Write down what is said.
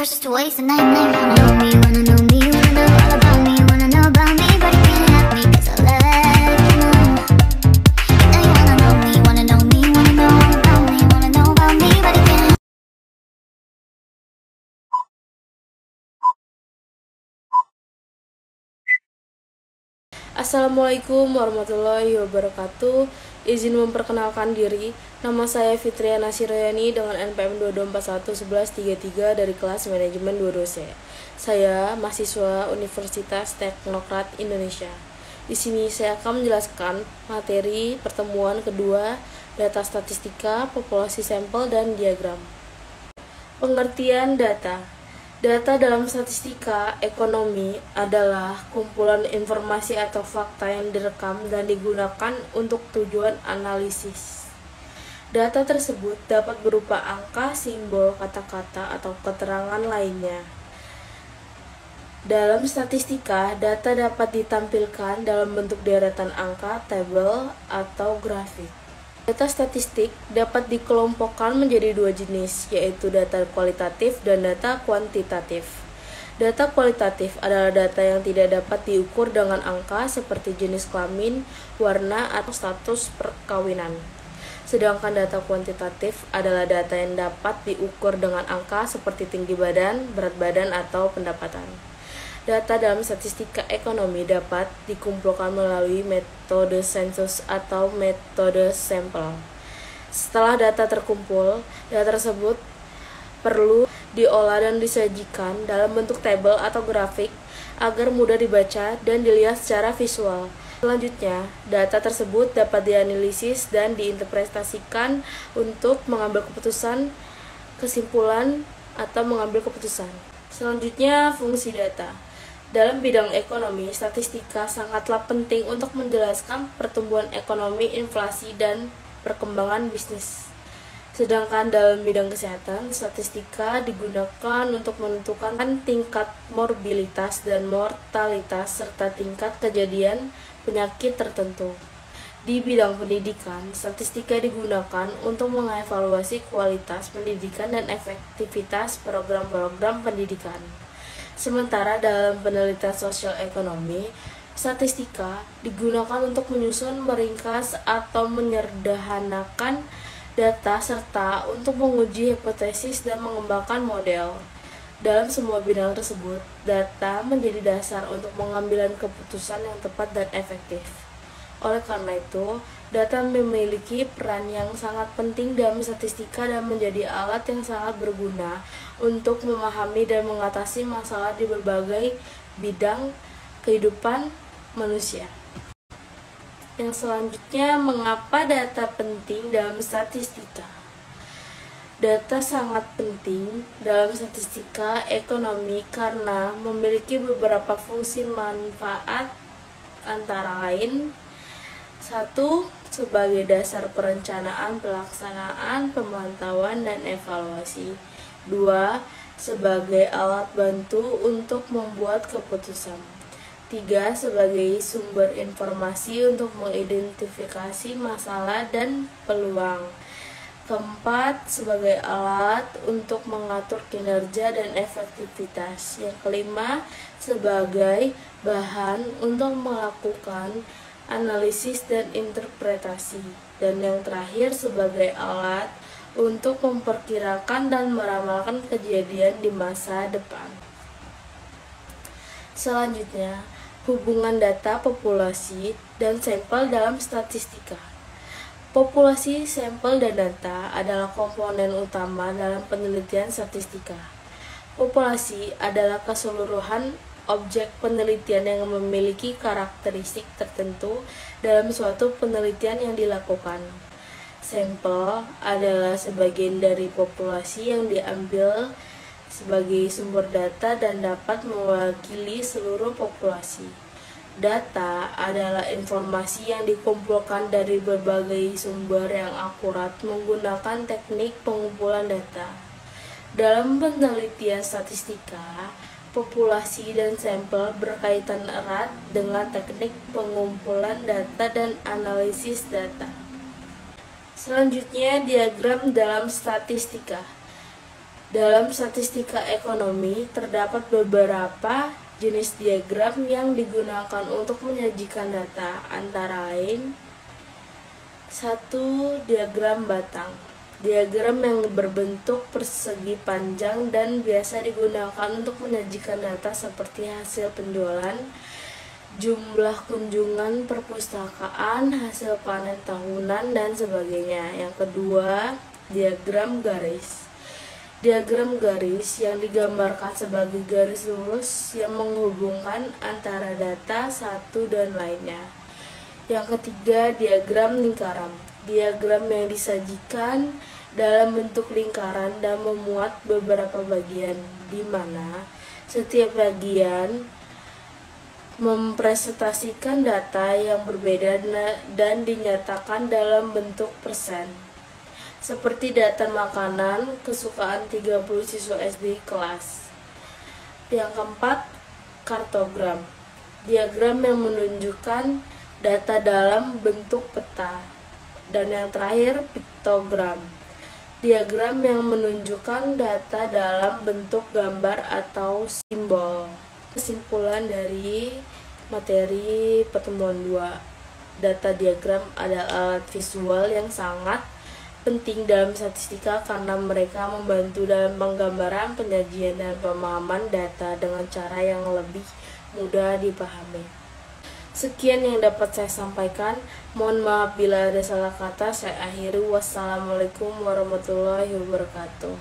precious to waste, and I wanna know me, wanna know me, wanna know all about me, wanna know about me, but you can't have me 'cause I let you know. Now you wanna know me, wanna know me, wanna know all about me, wanna know about me, but you can't. Assalamualaikum warahmatullahi wabarakatuh. Izin memperkenalkan diri, nama saya Fitriana Siroyani dengan NPM 22411133 dari kelas manajemen 2C. Saya mahasiswa Universitas Teknokrat Indonesia. Di sini saya akan menjelaskan materi pertemuan kedua, data statistika, populasi sampel, dan diagram. Pengertian data. Data dalam statistika ekonomi adalah kumpulan informasi atau fakta yang direkam dan digunakan untuk tujuan analisis. Data tersebut dapat berupa angka, simbol, kata-kata, atau keterangan lainnya. Dalam statistika, data dapat ditampilkan dalam bentuk deretan angka, tabel, atau grafik. Data statistik dapat dikelompokkan menjadi dua jenis, yaitu data kualitatif dan data kuantitatif. Data kualitatif adalah data yang tidak dapat diukur dengan angka seperti jenis kelamin, warna, atau status perkawinan. Sedangkan data kuantitatif adalah data yang dapat diukur dengan angka seperti tinggi badan, berat badan, atau pendapatan. Data dalam statistika ekonomi dapat dikumpulkan melalui metode sensus atau metode sampel. Setelah data terkumpul, data tersebut perlu diolah dan disajikan dalam bentuk tabel atau grafik agar mudah dibaca dan dilihat secara visual. Selanjutnya, data tersebut dapat dianalisis dan diinterpretasikan untuk mengambil keputusan, kesimpulan, atau mengambil keputusan. Selanjutnya, fungsi data. Dalam bidang ekonomi, statistika sangatlah penting untuk menjelaskan pertumbuhan ekonomi, inflasi, dan perkembangan bisnis. Sedangkan dalam bidang kesehatan, statistika digunakan untuk menentukan tingkat morbilitas dan mortalitas serta tingkat kejadian penyakit tertentu. Di bidang pendidikan, statistika digunakan untuk mengevaluasi kualitas pendidikan dan efektivitas program-program pendidikan. Sementara dalam penelitian sosial ekonomi, statistika digunakan untuk menyusun, meringkas, atau menyederhanakan data serta untuk menguji hipotesis dan mengembangkan model. Dalam semua bidang tersebut, data menjadi dasar untuk pengambilan keputusan yang tepat dan efektif. Oleh karena itu, data memiliki peran yang sangat penting dalam statistika dan menjadi alat yang sangat berguna untuk memahami dan mengatasi masalah di berbagai bidang kehidupan manusia. Yang selanjutnya, mengapa data penting dalam statistika? Data sangat penting dalam statistika ekonomi karena memiliki beberapa fungsi manfaat, antara lain: 1. Sebagai dasar perencanaan, pelaksanaan, pemantauan, dan evaluasi. 2. Sebagai alat bantu untuk membuat keputusan. 3. Sebagai sumber informasi untuk mengidentifikasi masalah dan peluang. 4. Sebagai alat untuk mengatur kinerja dan efektivitas. Yang kelima, sebagai bahan untuk melakukan analisis dan interpretasi. Dan yang terakhir, sebagai alat untuk memperkirakan dan meramalkan kejadian di masa depan. Selanjutnya, hubungan data populasi dan sampel dalam statistika. Populasi, sampel, dan data adalah komponen utama dalam penelitian statistika. Populasi adalah keseluruhan objek penelitian yang memiliki karakteristik tertentu dalam suatu penelitian yang dilakukan. Sampel adalah sebagian dari populasi yang diambil sebagai sumber data dan dapat mewakili seluruh populasi. Data adalah informasi yang dikumpulkan dari berbagai sumber yang akurat menggunakan teknik pengumpulan data. Dalam penelitian statistika, populasi dan sampel berkaitan erat dengan teknik pengumpulan data dan analisis data. Selanjutnya, diagram dalam statistika. Dalam statistika ekonomi, terdapat beberapa jenis diagram yang digunakan untuk menyajikan data, antara lain 1. Diagram batang. Diagram yang berbentuk persegi panjang dan biasa digunakan untuk menyajikan data seperti hasil penjualan, jumlah kunjungan perpustakaan, hasil panen tahunan, dan sebagainya. Yang kedua, diagram garis. Diagram garis yang digambarkan sebagai garis lurus yang menghubungkan antara data satu dan lainnya. Yang ketiga, diagram lingkaran. Diagram yang disajikan dalam bentuk lingkaran dan memuat beberapa bagian, di mana setiap bagian mempresentasikan data yang berbeda dan dinyatakan dalam bentuk persen. Seperti data makanan kesukaan 30 siswa SD kelas. Yang keempat, kartogram. Diagram yang menunjukkan data dalam bentuk peta. Dan yang terakhir, piktogram. Diagram yang menunjukkan data dalam bentuk gambar atau simbol. Kesimpulan dari materi pertemuan 2. Data diagram adalah alat visual yang sangat penting dalam statistika karena mereka membantu dalam penggambaran, penyajian, dan pemahaman data dengan cara yang lebih mudah dipahami. Sekian yang dapat saya sampaikan. Mohon maaf bila ada salah kata. Saya akhiri. Wassalamualaikum warahmatullahi wabarakatuh.